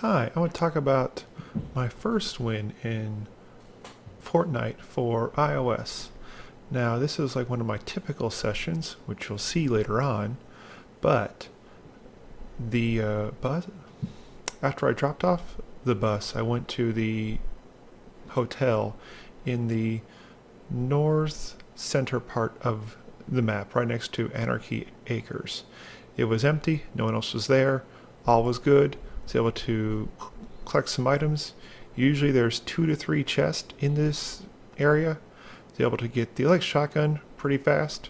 Hi, I want to talk about my first win in Fortnite for iOS. Now, this is like one of my typical sessions, which you'll see later on, but the bus, after I dropped off the bus, I went to the hotel in the north center part of the map, right next to Anarchy Acres. It was empty, no one else was there, all was good. I was able to collect some items. Usually there's 2 to 3 chests in this area. I was able to get the elect shotgun pretty fast.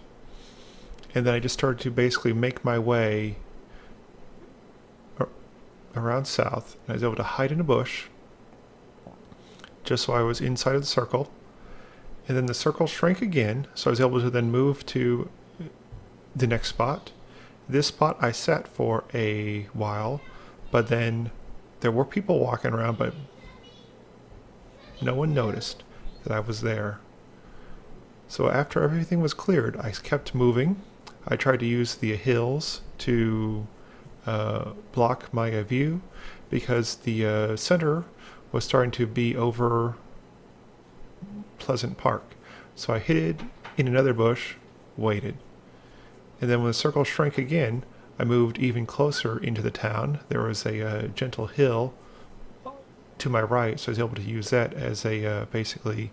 And then I just started to basically make my way around south. And I was able to hide in a bush just so I was inside of the circle. And then the circle shrank again, so I was able to then move to the next spot. This spot I sat for a while, but then there were people walking around, but no one noticed that I was there. So after everything was cleared, I kept moving. I tried to use the hills to block my view because the center was starting to be over Pleasant Park. So I hid in another bush, waited. And then when the circle shrank again, I moved even closer into the town. There was a gentle hill to my right, so I was able to use that as a basically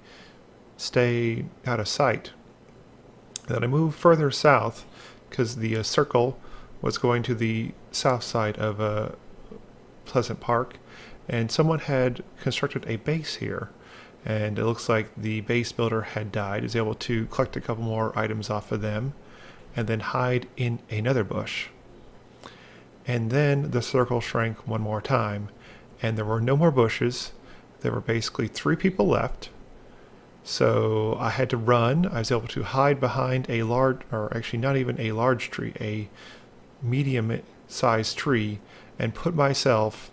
stay out of sight. And then I moved further south because the circle was going to the south side of Pleasant Park, and someone had constructed a base here. And it looks like the base builder had died. I was able to collect a couple more items off of them and then hide in another bush. And then the circle shrank one more time and there were no more bushes. There were basically 3 people left. So I had to run. I was able to hide behind a large, or actually not even a large tree, a medium-sized tree, and put myself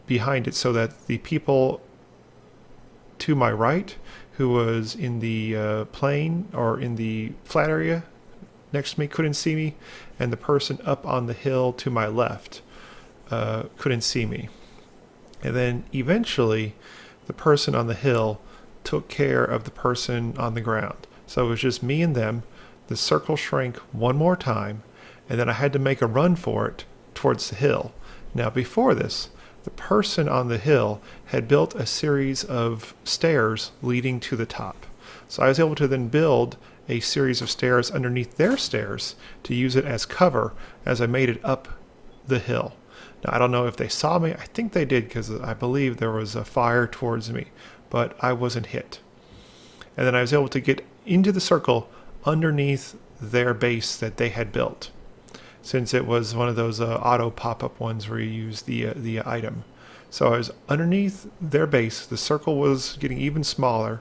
behind it so that the people to my right, who was in the plain or in the flat area next to me, couldn't see me, and the person up on the hill to my left couldn't see me. And then eventually the person on the hill took care of the person on the ground. So it was just me and them. The circle shrank one more time, and then I had to make a run for it towards the hill. Now before this, the person on the hill had built a series of stairs leading to the top. So I was able to then build a series of stairs underneath their stairs to use it as cover as I made it up the hill. Now I don't know if they saw me. I think they did because I believe there was a fire towards me, but I wasn't hit. And then I was able to get into the circle underneath their base that they had built, since it was one of those auto pop-up ones where you use the item. So I was underneath their base. The circle was getting even smaller,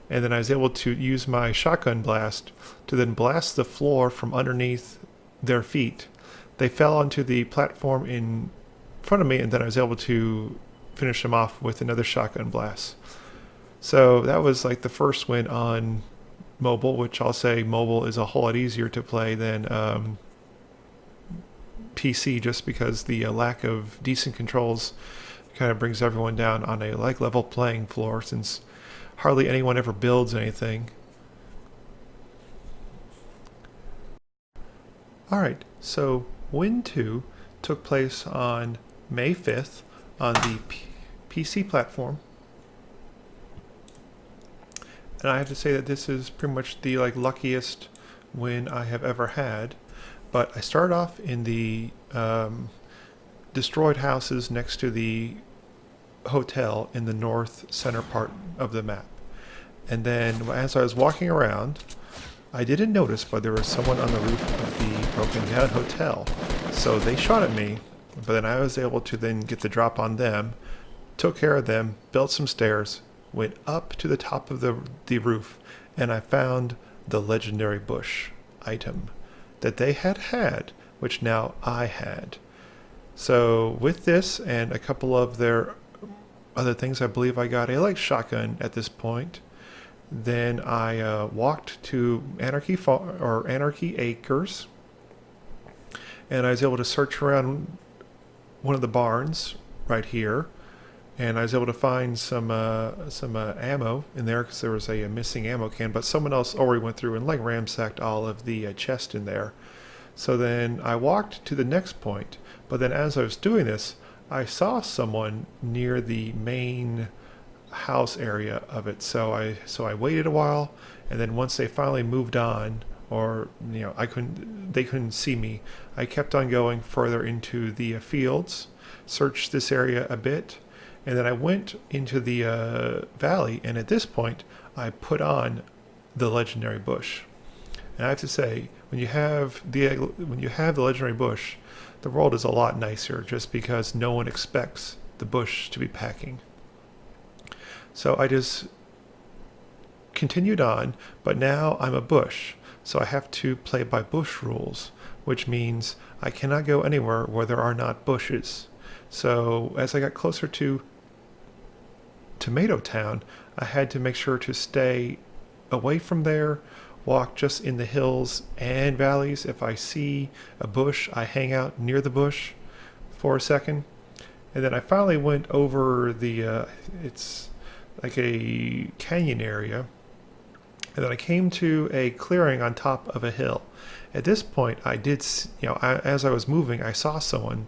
and then I was able to use my shotgun blast to then blast the floor from underneath their feet. They fell onto the platform in front of me, and then I was able to finish them off with another shotgun blast. So that was like the first win on mobile, which I'll say mobile is a whole lot easier to play than PC, just because the lack of decent controls kind of brings everyone down on a like level playing floor, since hardly anyone ever builds anything. Alright, so Win 2 took place on May 5th on the PC platform. And I have to say that this is pretty much the luckiest win I have ever had. But I started off in the destroyed houses next to the hotel in the north center part of the map. And then as I was walking around, I didn't notice, but there was someone on the roof of the broken down hotel. So they shot at me, but then I was able to then get the drop on them, took care of them, built some stairs, went up to the top of the roof, and I found the legendary bush item that they had, which now I had. So with this and a couple of their other things, I believe I got a light shotgun at this point. Then I walked to Anarchy Acres, and I was able to search around one of the barns right here, and I was able to find some ammo in there because there was a missing ammo can. But someone else already went through and like ransacked all of the chest in there. So then I walked to the next point. But then as I was doing this, I saw someone near the main house area of it. So I waited a while, and then once they finally moved on, or they couldn't see me, I kept on going further into the fields, searched this area a bit, and then I went into the valley. And at this point, I put on the legendary bush. And I have to say, when you have the legendary bush, the world is a lot nicer, just because no one expects the bush to be packing. So I just continued on, but now I'm a bush, so I have to play by bush rules, which means I cannot go anywhere where there are not bushes. So as I got closer to Tomato Town, I had to make sure to stay away from there, walk just in the hills and valleys. If I see a bush, I hang out near the bush for a second. And then I finally went over it's like a canyon area. And then I came to a clearing on top of a hill. At this point, as I was moving, I saw someone,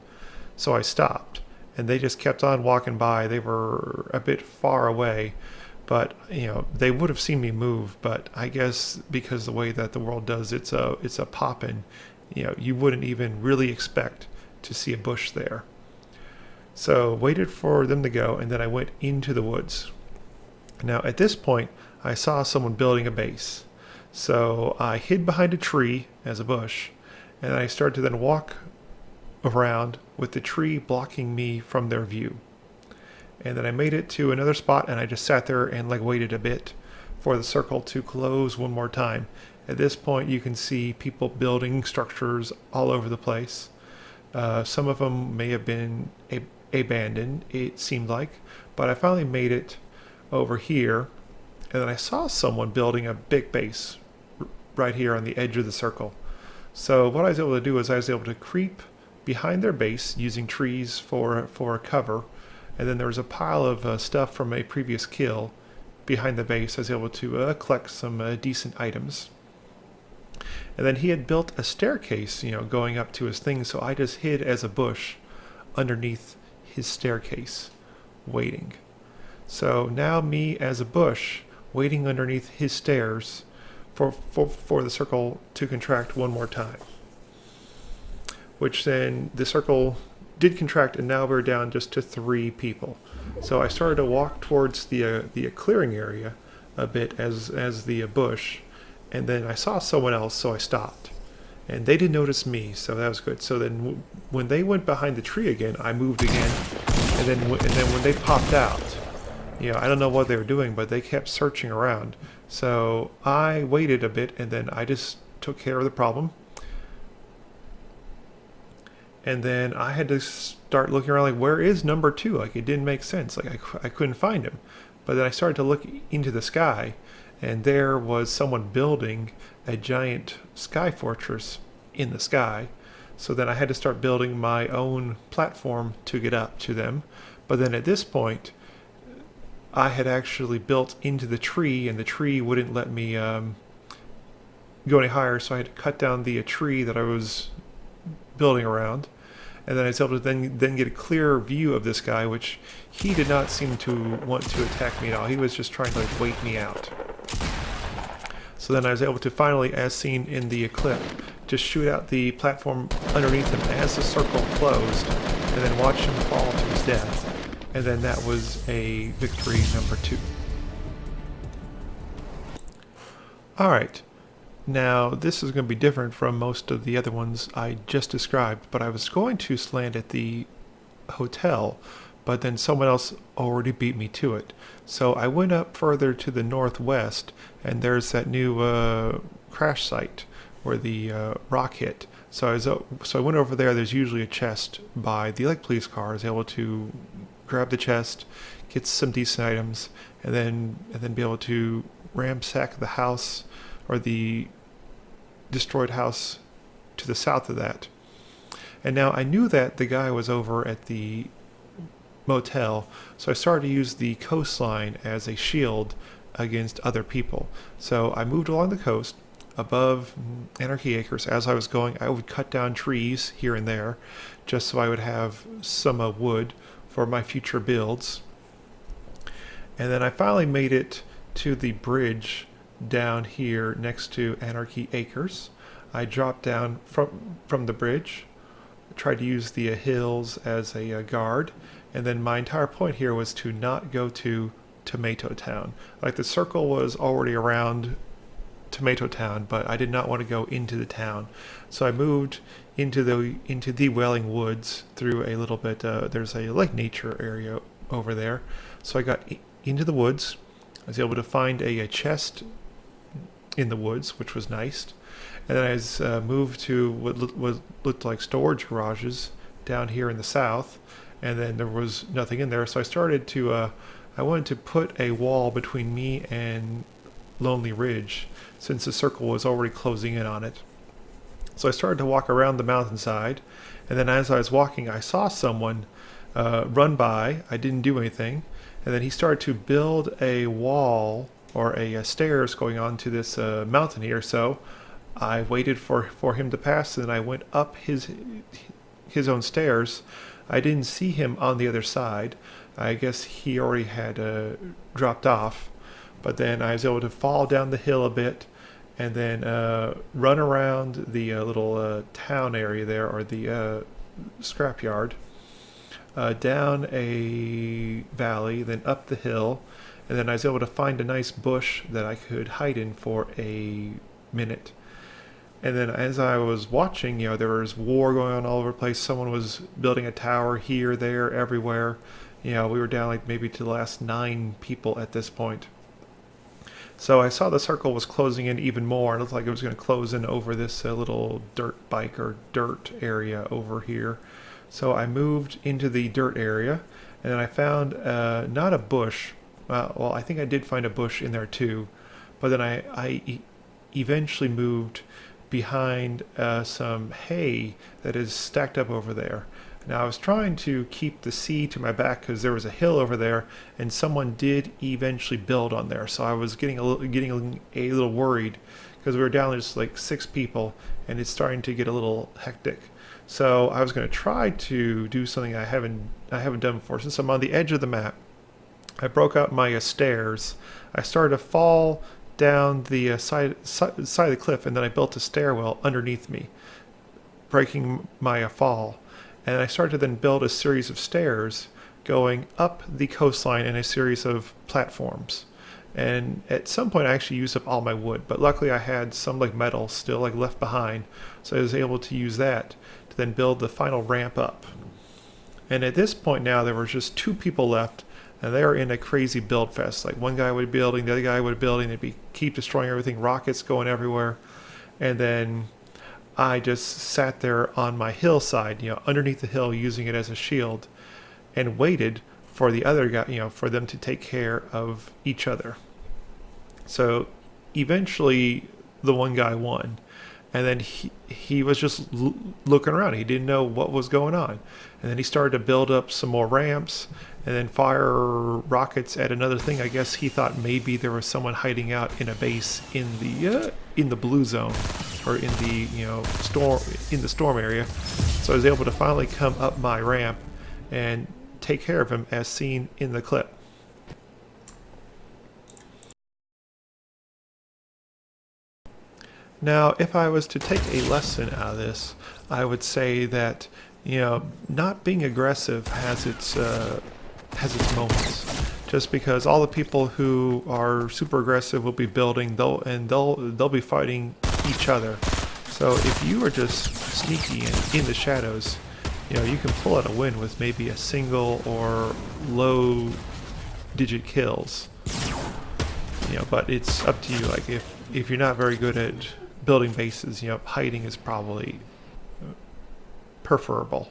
so I stopped. And they just kept on walking by. They were a bit far away, but they would have seen me move. But I guess because the way that the world does, it's a pop-in. You wouldn't even really expect to see a bush there. So waited for them to go, and then I went into the woods. Now at this point, I saw someone building a base. So I hid behind a tree as a bush, and I started to then walk around with the tree blocking me from their view. And then I made it to another spot, and I just sat there and waited a bit for the circle to close one more time. At this point, you can see people building structures all over the place. Some of them may have been abandoned, it seemed like, but I finally made it over here, and then I saw someone building a big base right here on the edge of the circle. So what I was able to do is I was able to creep behind their base using trees for cover, and then there was a pile of stuff from a previous kill behind the base. I was able to collect some decent items. And then he had built a staircase, going up to his thing, so I just hid as a bush underneath his staircase, waiting. So now me as a bush, waiting underneath his stairs for the circle to contract one more time. Which then the circle did contract, and now we're down just to 3 people. So I started to walk towards the clearing area a bit as the bush, and then I saw someone else, so I stopped. And they didn't notice me, so that was good. So then when they went behind the tree again, I moved again, and then when they popped out, I don't know what they were doing, but they kept searching around. So I waited a bit, and then I just took care of the problem. And then I had to start looking around, where is number 2? It didn't make sense. I couldn't find him. But then I started to look into the sky, and there was someone building a giant sky fortress in the sky. So then I had to start building my own platform to get up to them. But then at this point, I had actually built into the tree, and the tree wouldn't let me go any higher, so I had to cut down the tree that I was building around. And then I was able to then get a clearer view of this guy, which he did not seem to want to attack me at all. He was just trying to wait me out. So then I was able to finally, as seen in the clip, just shoot out the platform underneath him as the circle closed, and then watch him fall to his death. And then that was a victory number 2. Alright. Now, this is going to be different from most of the other ones I just described, but I was going to land at the hotel, but then someone else already beat me to it. So I went up further to the northwest, and there's that new crash site where the rock hit. So I went over there. There's usually a chest by the police car. I was able to grab the chest, get some decent items, and then be able to ransack the house, or the destroyed house to the south of that. And now I knew that the guy was over at the motel, so I started to use the coastline as a shield against other people. So I moved along the coast above Anarchy Acres. As I was going, I would cut down trees here and there just so I would have some wood for my future builds. And then I finally made it to the bridge down here next to Anarchy Acres. I dropped down from the bridge, tried to use the hills as a guard, and then my entire point here was to not go to Tomato Town. Like, the circle was already around Tomato Town, but I did not want to go into the town. So I moved into the Welling Woods through a little bit. There's a like nature area over there. So I got into the woods. I was able to find a chest in the woods, which was nice. And then I moved to what looked like storage garages down here in the south, and then there was nothing in there. So I started to, I wanted to put a wall between me and Lonely Ridge, since the circle was already closing in on it. So I started to walk around the mountainside, and then as I was walking, I saw someone run by. I didn't do anything, and then he started to build a wall or a stairs going onto this mountain here. So I waited for him to pass, and then I went up his own stairs. I didn't see him on the other side. I guess he already had dropped off. But then I was able to fall down the hill a bit, and then run around the little town area there, or the scrapyard, down a valley, then up the hill, and then I was able to find a nice bush that I could hide in for a minute. And then as I was watching, there was war going on all over the place. Someone was building a tower here, there, everywhere. We were down like maybe to the last 9 people at this point. So I saw the circle was closing in even more. It looked like it was going to close in over this little dirt bike or dirt area over here. So I moved into the dirt area, and then I found not a bush. Well, I think I did find a bush in there too. But then I eventually moved behind some hay that is stacked up over there. Now I was trying to keep the sea to my back because there was a hill over there, and someone did eventually build on there. So I was getting a little worried because we were down just like 6 people, and it's starting to get a little hectic. So I was going to try to do something I haven't done before. Since I'm on the edge of the map, I broke out my stairs. I started to fall down the side of the cliff, and then I built a stairwell underneath me, breaking my fall. And I started to then build a series of stairs going up the coastline and a series of platforms. And at some point I actually used up all my wood, but luckily I had some like metal still like left behind, so I was able to use that to then build the final ramp up. And at this point now there were just 2 people left, and they were in a crazy build fest. Like, one guy would be building, the other guy would be building, they'd keep destroying everything, rockets going everywhere. And then I just sat there on my hillside, underneath the hill, using it as a shield, and waited for the other guy, for them to take care of each other. So eventually the one guy won, and then he was just looking around. He didn't know what was going on, and then he started to build up some more ramps and then fire rockets at another thing. I guess he thought maybe there was someone hiding out in a base in the blue zone, or in the storm area. So I was able to finally come up my ramp and take care of him, as seen in the clip. Now, if I was to take a lesson out of this, I would say that not being aggressive has its moments. Just because all the people who are super aggressive will be building, they'll be fighting each other. So if you are just sneaky and in the shadows, you can pull out a win with maybe a single or low digit kills. But it's up to you. Like, if you're not very good at building bases, hiding is probably preferable.